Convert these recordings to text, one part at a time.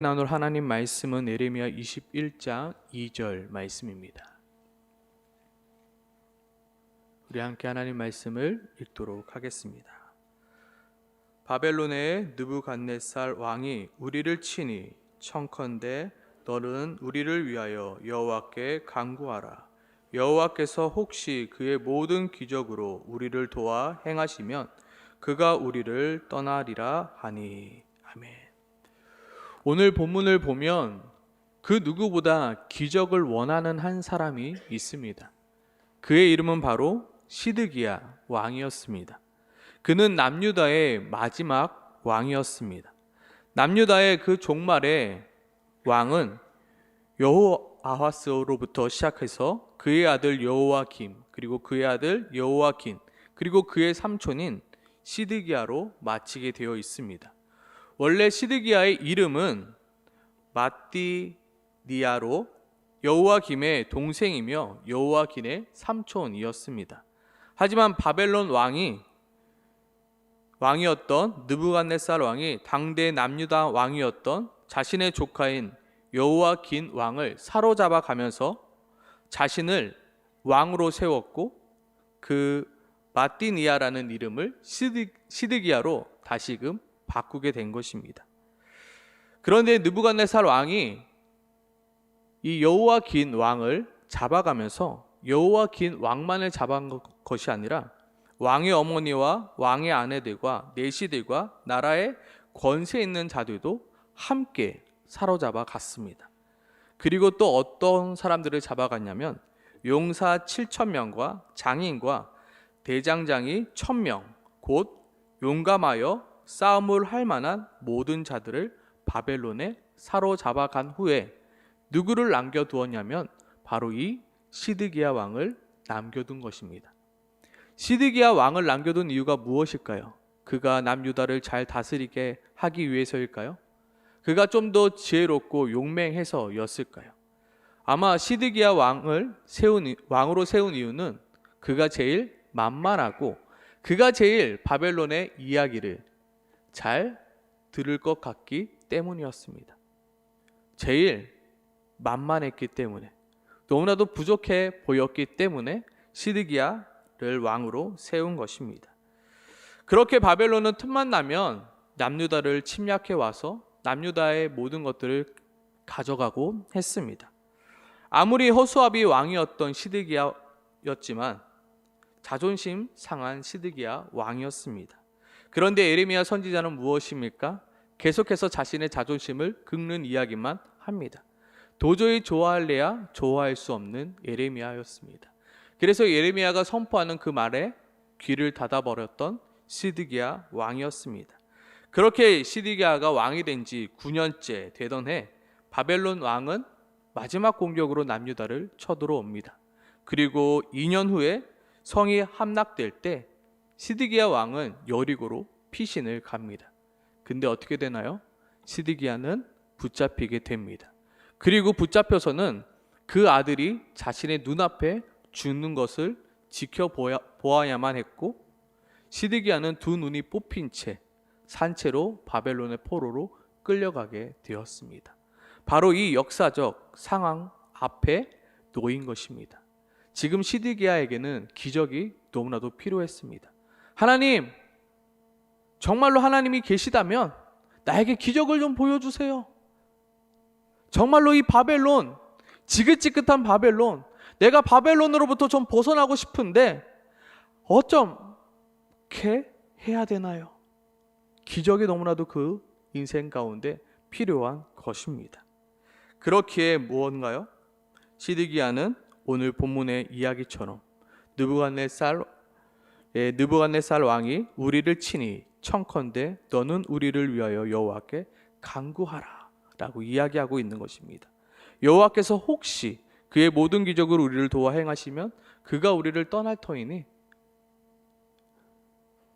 나눌 하나님 말씀은 예레미야 21장 2절 말씀입니다. 우리 함께 하나님 말씀을 읽도록 하겠습니다. 바벨론의 느부갓네살 왕이 우리를 치니 청컨대 너는 우리를 위하여 여호와께 간구하라. 여호와께서 혹시 그의 모든 기적으로 우리를 도와 행하시면 그가 우리를 떠나리라 하니. 아멘. 오늘 본문을 보면 그 누구보다 기적을 원하는 한 사람이 있습니다. 그의 이름은 바로 시드기야 왕이었습니다. 그는 남유다의 마지막 왕이었습니다. 남유다의 그 종말의 왕은 여호아하스로부터 시작해서 그의 아들 여호야김, 그리고 그의 아들 여호야킨, 그리고 그의 삼촌인 시드기야로 마치게 되어 있습니다. 원래 시드기야의 이름은 마띠니아로 여호야김의 동생이며 여호야긴의 삼촌이었습니다. 하지만 바벨론 왕이었던 느부갓네살 왕이 당대 남유다 왕이었던 자신의 조카인 여호야긴 왕을 사로잡아 가면서 자신을 왕으로 세웠고 그 마띠니아라는 이름을 시드기야로 다시금 바꾸게 된 것입니다. 그런데 느부갓네살 왕이 이 여호야긴 왕을 잡아가면서 여호야긴 왕만을 잡아간 것이 아니라 왕의 어머니와 왕의 아내들과 내시들과 나라의 권세 있는 자들도 함께 사로잡아 갔습니다. 그리고 또 어떤 사람들을 잡아갔냐면 용사 7,000명과 장인과 대장장이 1,000명, 곧 용감하여 싸움을 할 만한 모든 자들을 바벨론에 사로잡아 간 후에 누구를 남겨두었냐면 바로 이 시드기야 왕을 남겨둔 것입니다. 시드기야 왕을 남겨둔 이유가 무엇일까요? 그가 남유다를 잘 다스리게 하기 위해서일까요? 그가 좀 더 지혜롭고 용맹해서였을까요? 아마 시드기야 왕을 왕으로 세운 이유는 그가 제일 만만하고 그가 제일 바벨론의 이야기를 잘 들을 것 같기 때문이었습니다. 제일 만만했기 때문에, 너무나도 부족해 보였기 때문에 시드기야를 왕으로 세운 것입니다. 그렇게 바벨론은 틈만 나면 남유다를 침략해 와서 남유다의 모든 것들을 가져가고 했습니다. 아무리 허수아비 왕이었던 시드기야였지만 자존심 상한 시드기야 왕이었습니다. 그런데 예레미야 선지자는 무엇입니까? 계속해서 자신의 자존심을 긁는 이야기만 합니다. 도저히 좋아할래야 좋아할 수 없는 예레미야였습니다. 그래서 예레미야가 선포하는 그 말에 귀를 닫아버렸던 시드기야 왕이었습니다. 그렇게 시드기야가 왕이 된 지 9년째 되던 해 바벨론 왕은 마지막 공격으로 남유다를 쳐들어옵니다. 그리고 2년 후에 성이 함락될 때 시드기야 왕은 여리고로 피신을 갑니다. 근데 어떻게 되나요? 시드기야는 붙잡히게 됩니다. 그리고 붙잡혀서는 그 아들이 자신의 눈앞에 죽는 것을 지켜보아야만 했고 시드기야는 두 눈이 뽑힌 채 산채로 바벨론의 포로로 끌려가게 되었습니다. 바로 이 역사적 상황 앞에 놓인 것입니다. 지금 시드기야에게는 기적이 너무나도 필요했습니다. 하나님, 정말로 하나님이 계시다면 나에게 기적을 좀 보여주세요. 정말로 이 바벨론, 지긋지긋한 바벨론, 내가 바벨론으로부터 좀 벗어나고 싶은데 어떻게 해야 되나요? 기적이 너무나도 그 인생 가운데 필요한 것입니다. 그렇기에 무언가요? 시드기야는 오늘 본문의 이야기처럼 느부갓네살 왕이 우리를 치니 청컨대 너는 우리를 위하여 여호와께 간구하라 라고 이야기하고 있는 것입니다. 여호와께서 혹시 그의 모든 기적을 우리를 도와 행하시면 그가 우리를 떠날 터이니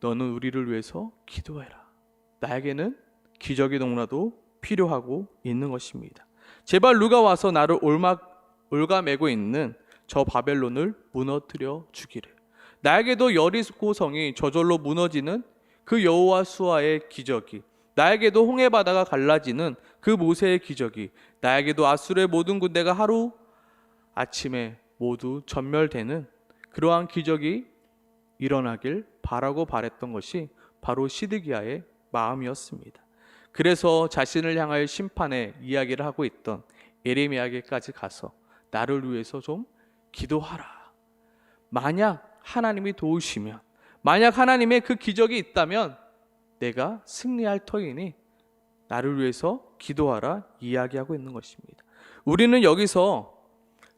너는 우리를 위해서 기도해라. 나에게는 기적이 너무나도 필요하고 있는 것입니다. 제발 누가 와서 나를 올가매고 있는 저 바벨론을 무너뜨려 주기를. 나에게도 여리고 성이 저절로 무너지는 그 여호와 수아의 기적이, 나에게도 홍해 바다가 갈라지는 그 모세의 기적이, 나에게도 아수르의 모든 군대가 하루 아침에 모두 전멸되는 그러한 기적이 일어나길 바라고 바랬던 것이 바로 시드기야의 마음이었습니다. 그래서 자신을 향하여 심판의 이야기를 하고 있던 예레미야에게까지 가서 나를 위해서 좀 기도하라. 만약 하나님이 도우시면, 만약 하나님의 그 기적이 있다면 내가 승리할 터이니 나를 위해서 기도하라 이야기하고 있는 것입니다. 우리는 여기서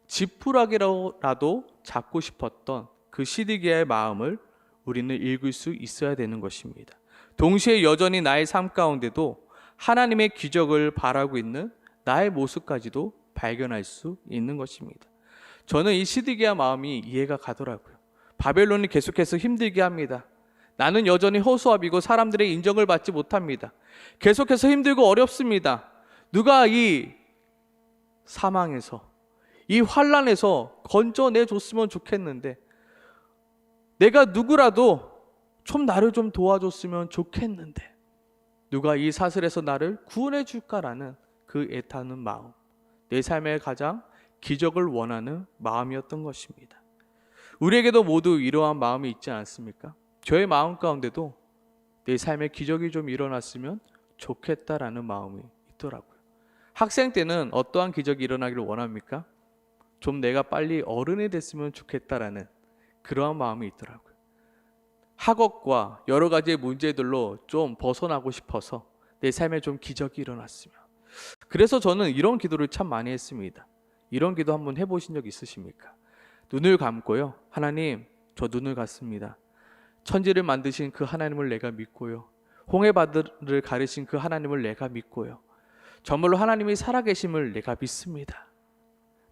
지푸라기라도 잡고 싶었던 그 시드기야의 마음을 우리는 읽을 수 있어야 되는 것입니다. 동시에 여전히 나의 삶 가운데도 하나님의 기적을 바라고 있는 나의 모습까지도 발견할 수 있는 것입니다. 저는 이 시드기야 마음이 이해가 가더라고요. 바벨론이 계속해서 힘들게 합니다. 나는 여전히 허수아비고 사람들의 인정을 받지 못합니다. 계속해서 힘들고 어렵습니다. 누가 이 사망에서, 이 환난에서 건져내줬으면 좋겠는데, 내가 누구라도 좀 나를 좀 도와줬으면 좋겠는데, 누가 이 사슬에서 나를 구원해 줄까라는 그 애타는 마음, 내 삶의 가장 기적을 원하는 마음이었던 것입니다. 우리에게도 모두 이러한 마음이 있지 않습니까? 저의 마음 가운데도 내 삶에 기적이 좀 일어났으면 좋겠다라는 마음이 있더라고요. 학생 때는 어떠한 기적이 일어나기를 원합니까? 좀 내가 빨리 어른이 됐으면 좋겠다라는 그러한 마음이 있더라고요. 학업과 여러 가지의 문제들로 좀 벗어나고 싶어서 내 삶에 좀 기적이 일어났으면. 그래서 저는 이런 기도를 참 많이 했습니다. 이런 기도 한번 해보신 적 있으십니까? 눈을 감고요. 하나님, 저 눈을 감습니다. 천지를 만드신 그 하나님을 내가 믿고요. 홍해바다를 가르신 그 하나님을 내가 믿고요. 정말로 하나님이 살아계심을 내가 믿습니다.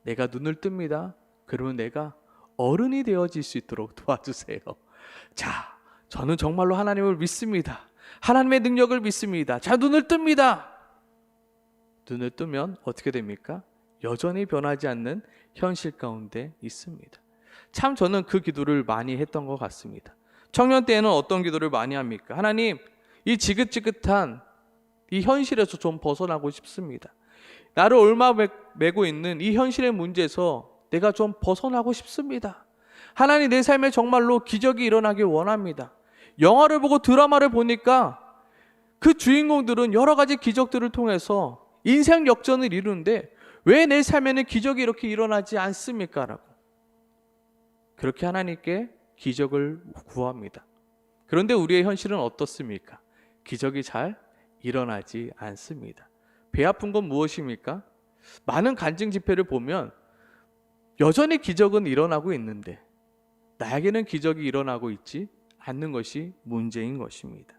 내가 눈을 뜹니다. 그러면 내가 어른이 되어질 수 있도록 도와주세요. 자, 저는 정말로 하나님을 믿습니다. 하나님의 능력을 믿습니다. 자, 눈을 뜹니다. 눈을 뜨면 어떻게 됩니까? 여전히 변하지 않는 현실 가운데 있습니다. 참 저는 그 기도를 많이 했던 것 같습니다. 청년 때에는 어떤 기도를 많이 합니까? 하나님, 이 지긋지긋한 이 현실에서 좀 벗어나고 싶습니다. 나를 얽매고 있는 이 현실의 문제에서 내가 좀 벗어나고 싶습니다. 하나님, 내 삶에 정말로 기적이 일어나길 원합니다. 영화를 보고 드라마를 보니까 그 주인공들은 여러 가지 기적들을 통해서 인생 역전을 이루는데 왜 내 삶에는 기적이 이렇게 일어나지 않습니까? 라고 그렇게 하나님께 기적을 구합니다. 그런데 우리의 현실은 어떻습니까? 기적이 잘 일어나지 않습니다. 배 아픈 건 무엇입니까? 많은 간증 집회를 보면 여전히 기적은 일어나고 있는데 나에게는 기적이 일어나고 있지 않는 것이 문제인 것입니다.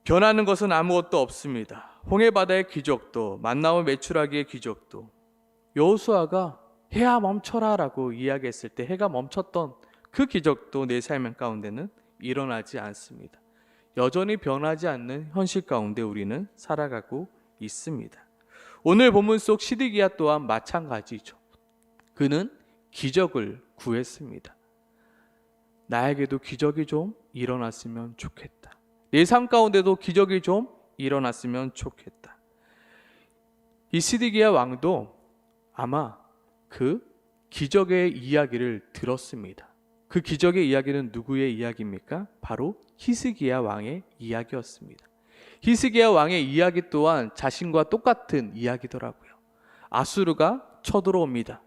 변하는 것은 아무것도 없습니다. 홍해바다의 기적도, 만나온 메추라기의 기적도, 여호수아가 해야 멈춰라 라고 이야기했을 때 해가 멈췄던 그 기적도 내 삶 가운데는 일어나지 않습니다. 여전히 변하지 않는 현실 가운데 우리는 살아가고 있습니다. 오늘 본문 속 시드기야 또한 마찬가지죠. 그는 기적을 구했습니다. 나에게도 기적이 좀 일어났으면 좋겠다. 내 삶 가운데도 기적이 좀 일어났으면 좋겠다. 이 시드기야 왕도 아마 그 기적의 이야기를 들었습니다. 그 기적의 이야기는 누구의 이야기입니까? 바로 히스기야 왕의 이야기였습니다. 히스기야 왕의 이야기 또한 자신과 똑같은 이야기더라고요. 아수르가 쳐들어옵니다.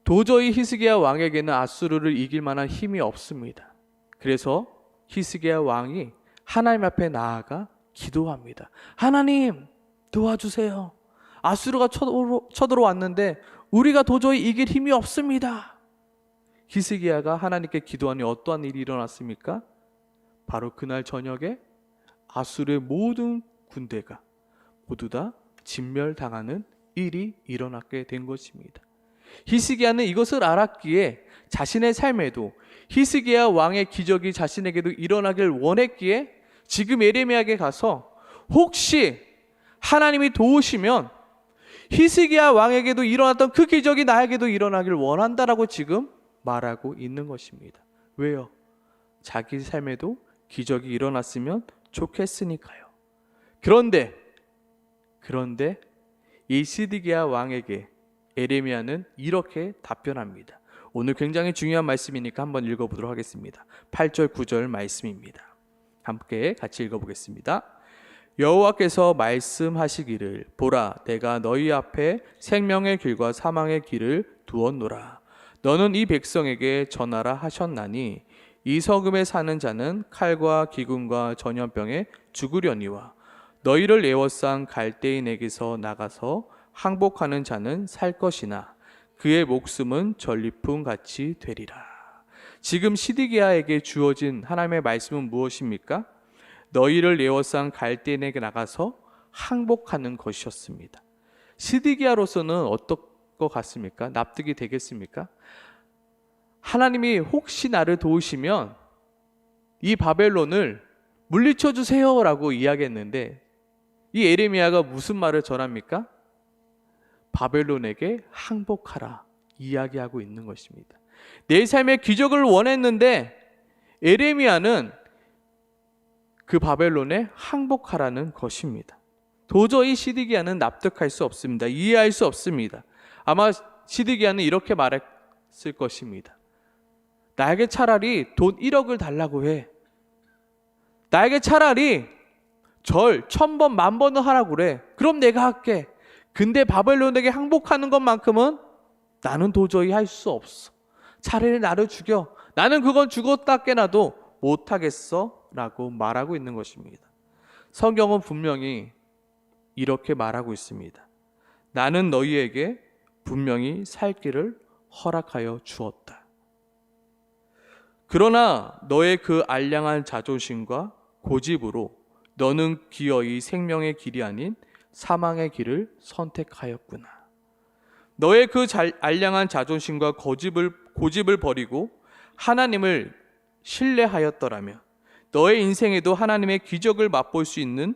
도저히 히스기야 왕에게는 아수르를 이길 만한 힘이 없습니다. 그래서 히스기야 왕이 하나님 앞에 나아가 기도합니다. 하나님, 도와주세요. 아수르가 쳐들어왔는데 우리가 도저히 이길 힘이 없습니다. 히스기야가 하나님께 기도하니 어떠한 일이 일어났습니까? 바로 그날 저녁에 아수르의 모든 군대가 모두 다 진멸당하는 일이 일어나게 된 것입니다. 히스기야는 이것을 알았기에 자신의 삶에도 히스기야 왕의 기적이 자신에게도 일어나길 원했기에 지금 예레미야에게 가서 혹시 하나님이 도우시면 히스기야 왕에게도 일어났던 그 기적이 나에게도 일어나길 원한다라고 지금 말하고 있는 것입니다. 왜요? 자기 삶에도 기적이 일어났으면 좋겠으니까요. 그런데 이 시드기야 왕에게 에레미야는 이렇게 답변합니다. 오늘 굉장히 중요한 말씀이니까 한번 읽어보도록 하겠습니다. 8절 9절 말씀입니다. 함께 같이 읽어보겠습니다. 여호와께서 말씀하시기를 보라 내가 너희 앞에 생명의 길과 사망의 길을 두었노라. 너는 이 백성에게 전하라 하셨나니 이 성읍에 사는 자는 칼과 기근과 전염병에 죽으려니와 너희를 애워싼 갈대인에게서 나가서 항복하는 자는 살 것이나 그의 목숨은 전리품 같이 되리라. 지금 시드기야에게 주어진 하나님의 말씀은 무엇입니까? 너희를 애워싼 갈대인에게 나가서 항복하는 것이었습니다. 시드기야로서는 어떨 것 같습니까? 납득이 되겠습니까? 하나님이 혹시 나를 도우시면 이 바벨론을 물리쳐 주세요라고 이야기했는데 이 에레미야가 무슨 말을 전합니까? 바벨론에게 항복하라 이야기하고 있는 것입니다. 내 삶의 기적을 원했는데 에레미야는 그 바벨론에 항복하라는 것입니다. 도저히 시드기야는 납득할 수 없습니다. 이해할 수 없습니다. 아마 시드기야는 이렇게 말했을 것입니다. 나에게 차라리 돈 1억을 달라고 해. 나에게 차라리 절 1000번 10,000번을 하라고 그래. 그럼 내가 할게. 근데 바벨론에게 항복하는 것만큼은 나는 도저히 할 수 없어. 차라리 나를 죽여. 나는 그건 죽었다 깨나도 못하겠어 라고 말하고 있는 것입니다. 성경은 분명히 이렇게 말하고 있습니다. 나는 너희에게 분명히 살 길을 허락하여 주었다. 그러나 너의 그 알량한 자존심과 고집으로 너는 기어이 생명의 길이 아닌 사망의 길을 선택하였구나. 너의 그 알량한 자존심과 고집을 버리고 하나님을 신뢰하였더라면 너의 인생에도 하나님의 기적을 맛볼 수 있는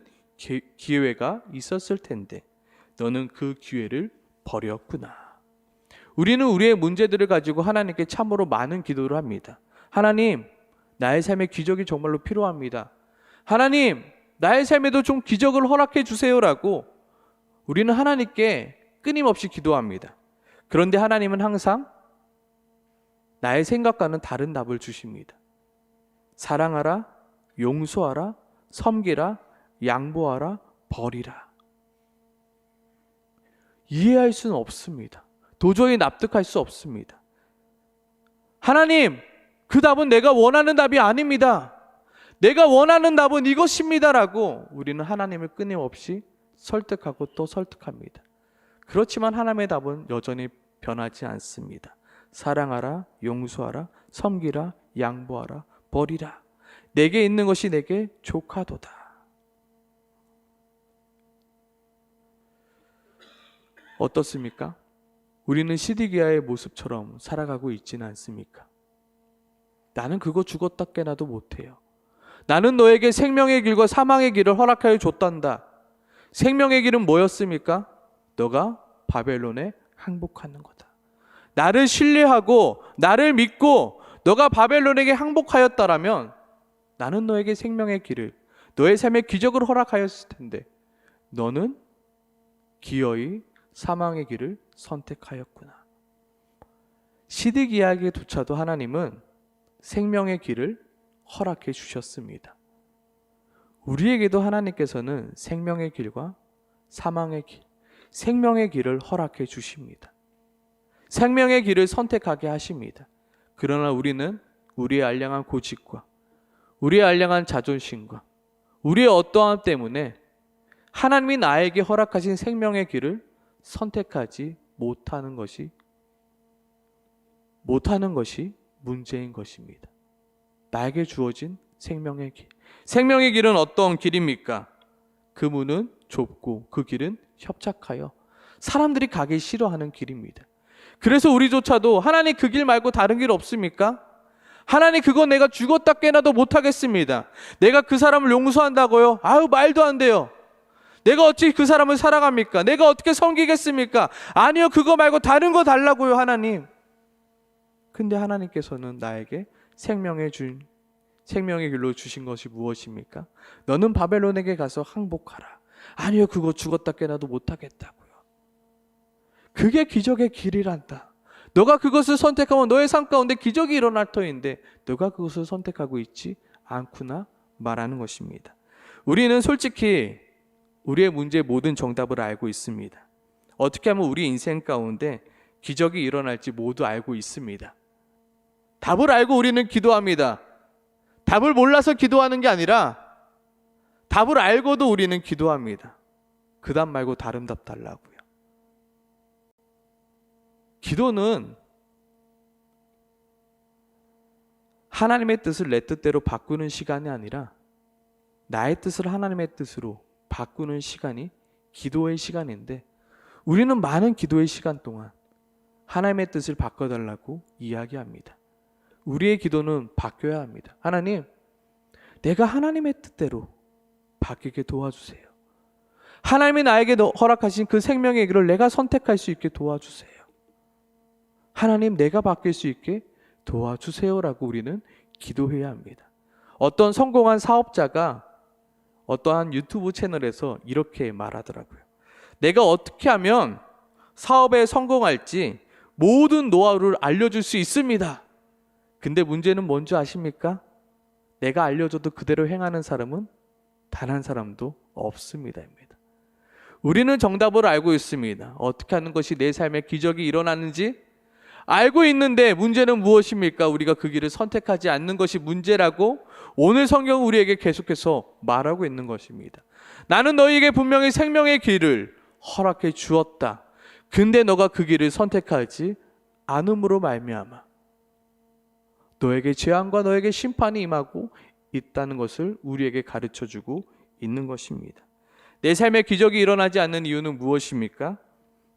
기회가 있었을 텐데 너는 그 기회를 버렸구나. 우리는 우리의 문제들을 가지고 하나님께 참으로 많은 기도를 합니다. 하나님, 나의 삶에 기적이 정말로 필요합니다. 하나님, 나의 삶에도 좀 기적을 허락해 주세요라고 우리는 하나님께 끊임없이 기도합니다. 그런데 하나님은 항상 나의 생각과는 다른 답을 주십니다. 사랑하라, 용서하라, 섬기라, 양보하라, 버리라. 이해할 수는 없습니다. 도저히 납득할 수 없습니다. 하나님, 그 답은 내가 원하는 답이 아닙니다. 내가 원하는 답은 이것입니다라고 우리는 하나님을 끊임없이 설득하고 또 설득합니다. 그렇지만 하나님의 답은 여전히 변하지 않습니다. 사랑하라, 용서하라, 섬기라, 양보하라, 버리라. 내게 있는 것이 내게 족하도다. 어떻습니까? 우리는 시드기야의 모습처럼 살아가고 있지는 않습니까? 나는 그거 죽었다 깨나도 못해요. 나는 너에게 생명의 길과 사망의 길을 허락하여 줬단다. 생명의 길은 뭐였습니까? 너가 바벨론에 항복하는 거다. 나를 신뢰하고 나를 믿고 너가 바벨론에게 항복하였다라면 나는 너에게 생명의 길을, 너의 삶의 기적을 허락하였을 텐데 너는 기어이 사망의 길을 선택하였구나. 시드기야에게조차도 하나님은 생명의 길을 허락해 주셨습니다. 우리에게도 하나님께서는 생명의 길과 사망의 길, 생명의 길을 허락해 주십니다. 생명의 길을 선택하게 하십니다. 그러나 우리는 우리의 알량한 고집과 우리의 알량한 자존심과 우리의 어떠함 때문에 하나님이 나에게 허락하신 생명의 길을 선택하지 못하는 것이 문제인 것입니다. 나에게 주어진 생명의 길. 생명의 길은 어떤 길입니까? 그 문은 좁고 그 길은 협착하여 사람들이 가기 싫어하는 길입니다. 그래서 우리조차도 하나님 그 길 말고 다른 길 없습니까? 하나님 그거 내가 죽었다 깨나도 못하겠습니다. 내가 그 사람을 용서한다고요? 아유 말도 안 돼요. 내가 어찌 그 사람을 사랑합니까? 내가 어떻게 섬기겠습니까? 아니요, 그거 말고 다른 거 달라고요, 하나님. 근데 하나님께서는 나에게 생명의 준 생명의 길로 주신 것이 무엇입니까? 너는 바벨론에게 가서 항복하라. 아니요, 그거 죽었다 깨나도 못하겠다고요. 그게 기적의 길이란다. 너가 그것을 선택하면 너의 삶 가운데 기적이 일어날 터인데 너가 그것을 선택하고 있지 않구나 말하는 것입니다. 우리는 솔직히 우리의 문제의 모든 정답을 알고 있습니다. 어떻게 하면 우리 인생 가운데 기적이 일어날지 모두 알고 있습니다. 답을 알고 우리는 기도합니다. 답을 몰라서 기도하는 게 아니라 답을 알고도 우리는 기도합니다. 그 답 말고 다른 답 달라고요. 기도는 하나님의 뜻을 내 뜻대로 바꾸는 시간이 아니라 나의 뜻을 하나님의 뜻으로 바꾸는 시간이 기도의 시간인데 우리는 많은 기도의 시간 동안 하나님의 뜻을 바꿔달라고 이야기합니다. 우리의 기도는 바뀌어야 합니다. 하나님, 내가 하나님의 뜻대로 바뀌게 도와주세요. 하나님이 나에게 허락하신 그 생명의 길을 내가 선택할 수 있게 도와주세요. 하나님, 내가 바뀔 수 있게 도와주세요라고 우리는 기도해야 합니다. 어떤 성공한 사업자가 어떠한 유튜브 채널에서 이렇게 말하더라고요. 내가 어떻게 하면 사업에 성공할지 모든 노하우를 알려줄 수 있습니다. 근데 문제는 뭔지 아십니까? 내가 알려줘도 그대로 행하는 사람은 단 한 사람도 없습니다. 우리는 정답을 알고 있습니다. 어떻게 하는 것이 내 삶에 기적이 일어나는지 알고 있는데 문제는 무엇입니까? 우리가 그 길을 선택하지 않는 것이 문제라고 오늘 성경은 우리에게 계속해서 말하고 있는 것입니다. 나는 너희에게 분명히 생명의 길을 허락해 주었다. 근데 너가 그 길을 선택하지 않음으로 말미암아 너에게 재앙과 너에게 심판이 임하고 있다는 것을 우리에게 가르쳐주고 있는 것입니다. 내 삶에 기적이 일어나지 않는 이유는 무엇입니까?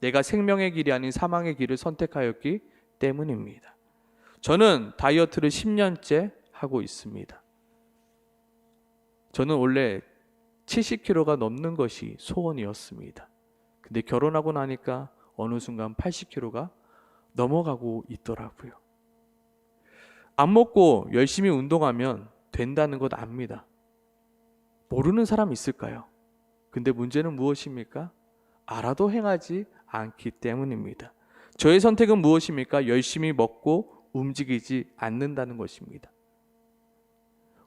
내가 생명의 길이 아닌 사망의 길을 선택하였기 때문입니다. 저는 다이어트를 10년째 하고 있습니다. 저는 원래 70kg가 넘는 것이 소원이었습니다. 근데 결혼하고 나니까 어느 순간 80kg가 넘어가고 있더라고요. 안 먹고 열심히 운동하면 된다는 것 압니다. 모르는 사람 있을까요? 근데 문제는 무엇입니까? 알아도 행하지 않기 때문입니다. 저의 선택은 무엇입니까? 열심히 먹고 움직이지 않는다는 것입니다.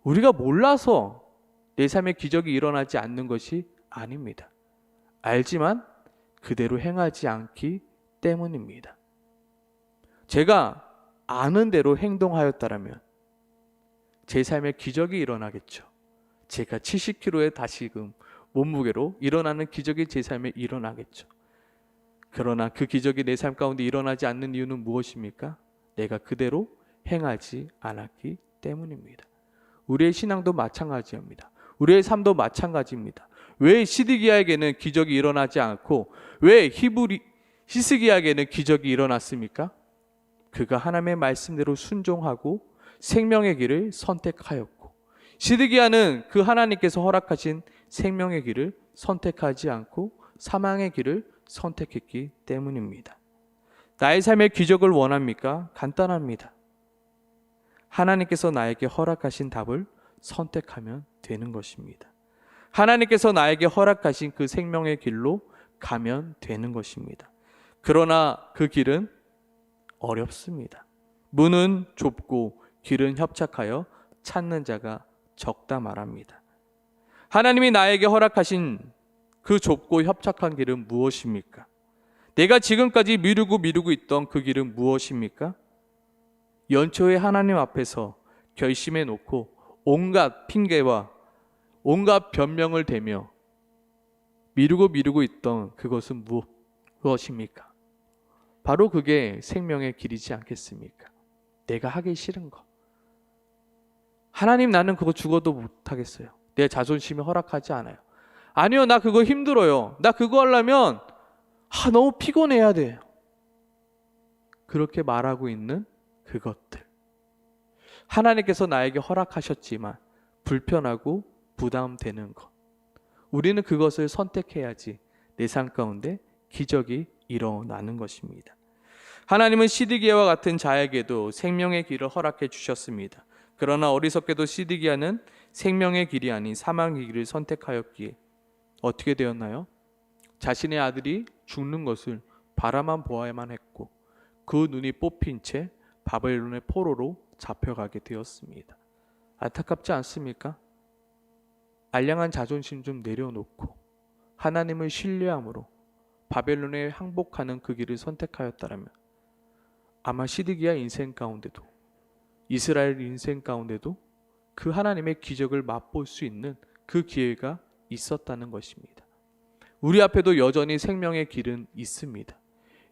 우리가 몰라서 내 삶에 기적이 일어나지 않는 것이 아닙니다. 알지만 그대로 행하지 않기 때문입니다. 제가 아는 대로 행동하였다라면 제 삶에 기적이 일어나겠죠. 제가 70kg의 다시금 몸무게로 일어나는 기적이 제 삶에 일어나겠죠. 그러나 그 기적이 내 삶 가운데 일어나지 않는 이유는 무엇입니까? 내가 그대로 행하지 않았기 때문입니다. 우리의 신앙도 마찬가지입니다. 우리의 삶도 마찬가지입니다. 왜 시드기야에게는 기적이 일어나지 않고 왜 히스기야에게는 기적이 일어났습니까? 그가 하나님의 말씀대로 순종하고 생명의 길을 선택하였고 시드기야는 그 하나님께서 허락하신 생명의 길을 선택하지 않고 사망의 길을 선택했기 때문입니다. 나의 삶의 기적을 원합니까? 간단합니다. 하나님께서 나에게 허락하신 답을 선택하면 되는 것입니다. 하나님께서 나에게 허락하신 그 생명의 길로 가면 되는 것입니다. 그러나 그 길은 어렵습니다. 문은 좁고 길은 협착하여 찾는 자가 적다 말합니다. 하나님이 나에게 허락하신 그 좁고 협착한 길은 무엇입니까? 내가 지금까지 미루고 있던 그 길은 무엇입니까? 연초에 하나님 앞에서 결심해 놓고 온갖 핑계와 온갖 변명을 대며 미루고 있던 그것은 무엇입니까? 바로 그게 생명의 길이지 않겠습니까? 내가 하기 싫은 것. 하나님, 나는 그거 죽어도 못하겠어요. 내 자존심이 허락하지 않아요. 아니요, 나 그거 힘들어요. 나 그거 하려면 너무 피곤해야 돼요. 그렇게 말하고 있는 그것들. 하나님께서 나에게 허락하셨지만 불편하고 부담되는 것. 우리는 그것을 선택해야지 내 삶 가운데 기적이 일어나는 것입니다. 하나님은 시드기야와 같은 자에게도 생명의 길을 허락해 주셨습니다. 그러나 어리석게도 시드기야는 생명의 길이 아닌 사망의 길을 선택하였기에 어떻게 되었나요? 자신의 아들이 죽는 것을 바라만 보아야만 했고 그 눈이 뽑힌 채 바벨론의 포로로 잡혀가게 되었습니다. 안타깝지 않습니까? 알량한 자존심 좀 내려놓고 하나님을 신뢰함으로 바벨론에 항복하는 그 길을 선택하였다면 아마 시드기야 인생 가운데도 이스라엘 인생 가운데도 그 하나님의 기적을 맛볼 수 있는 그 기회가 있었다는 것입니다. 우리 앞에도 여전히 생명의 길은 있습니다.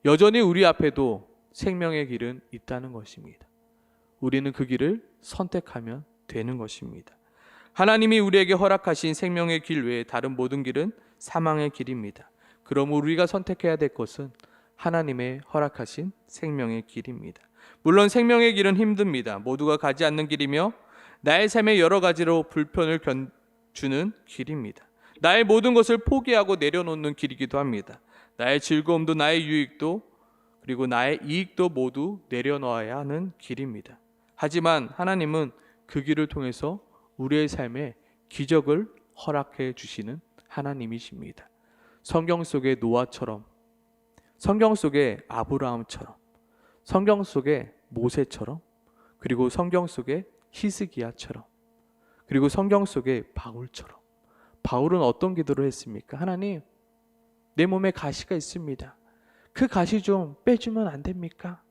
여전히 우리 앞에도 생명의 길은 있다는 것입니다. 우리는 그 길을 선택하면 되는 것입니다. 하나님이 우리에게 허락하신 생명의 길 외에 다른 모든 길은 사망의 길입니다. 그러므로 우리가 선택해야 될 것은 하나님의 허락하신 생명의 길입니다. 물론 생명의 길은 힘듭니다. 모두가 가지 않는 길이며 나의 삶에 여러 가지로 불편을 주는 길입니다. 나의 모든 것을 포기하고 내려놓는 길이기도 합니다. 나의 즐거움도 나의 유익도 그리고 나의 이익도 모두 내려놓아야 하는 길입니다. 하지만 하나님은 그 길을 통해서 우리의 삶에 기적을 허락해 주시는 하나님이십니다. 성경 속의 노아처럼, 성경 속의 아브라함처럼, 성경 속의 모세처럼, 그리고 성경 속의 히스기야처럼, 그리고 성경 속의 바울처럼. 바울은 어떤 기도를 했습니까? 하나님, 내 몸에 가시가 있습니다. 그 가시 좀 빼주면 안 됩니까?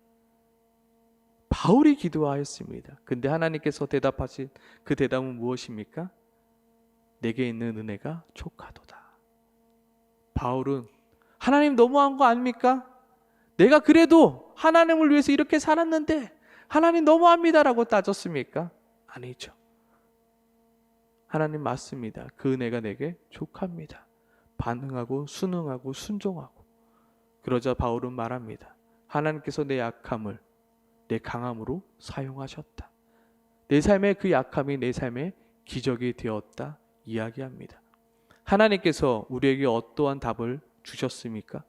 바울이 기도하였습니다. 근데 하나님께서 대답하신 그 대답은 무엇입니까? 내게 있는 은혜가 족하도다. 바울은 하나님 너무한 거 아닙니까? 내가 그래도 하나님을 위해서 이렇게 살았는데 하나님 너무합니다라고 따졌습니까? 아니죠. 하나님 맞습니다. 그 은혜가 내게 족합니다. 반응하고 순응하고 순종하고. 그러자 바울은 말합니다. 하나님께서 내 약함을 내 강함으로 사용하셨다. 내 삶의 그 약함이 내 삶의 기적이 되었다 이야기합니다. 하나님께서 우리에게 어떠한 답을 주셨습니까?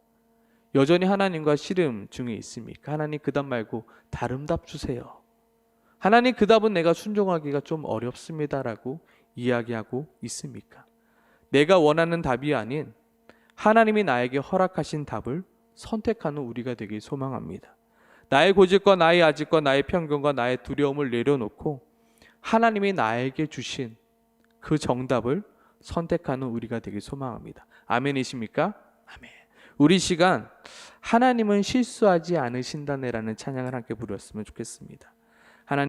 여전히 하나님과 씨름 중에 있습니까? 하나님 그 답 말고 다른 답 주세요. 하나님 그 답은 내가 순종하기가 좀 어렵습니다라고 이야기하고 있습니까? 내가 원하는 답이 아닌 하나님이 나에게 허락하신 답을 선택하는 우리가 되길 소망합니다. 나의 고집과 나의 아집과 나의 편견과 나의 두려움을 내려놓고 하나님이 나에게 주신 그 정답을 선택하는 우리가 되길 소망합니다. 아멘이십니까? 아멘. 우리 시간 하나님은 실수하지 않으신다네라는 찬양을 함께 부르었으면 좋겠습니다. 하나님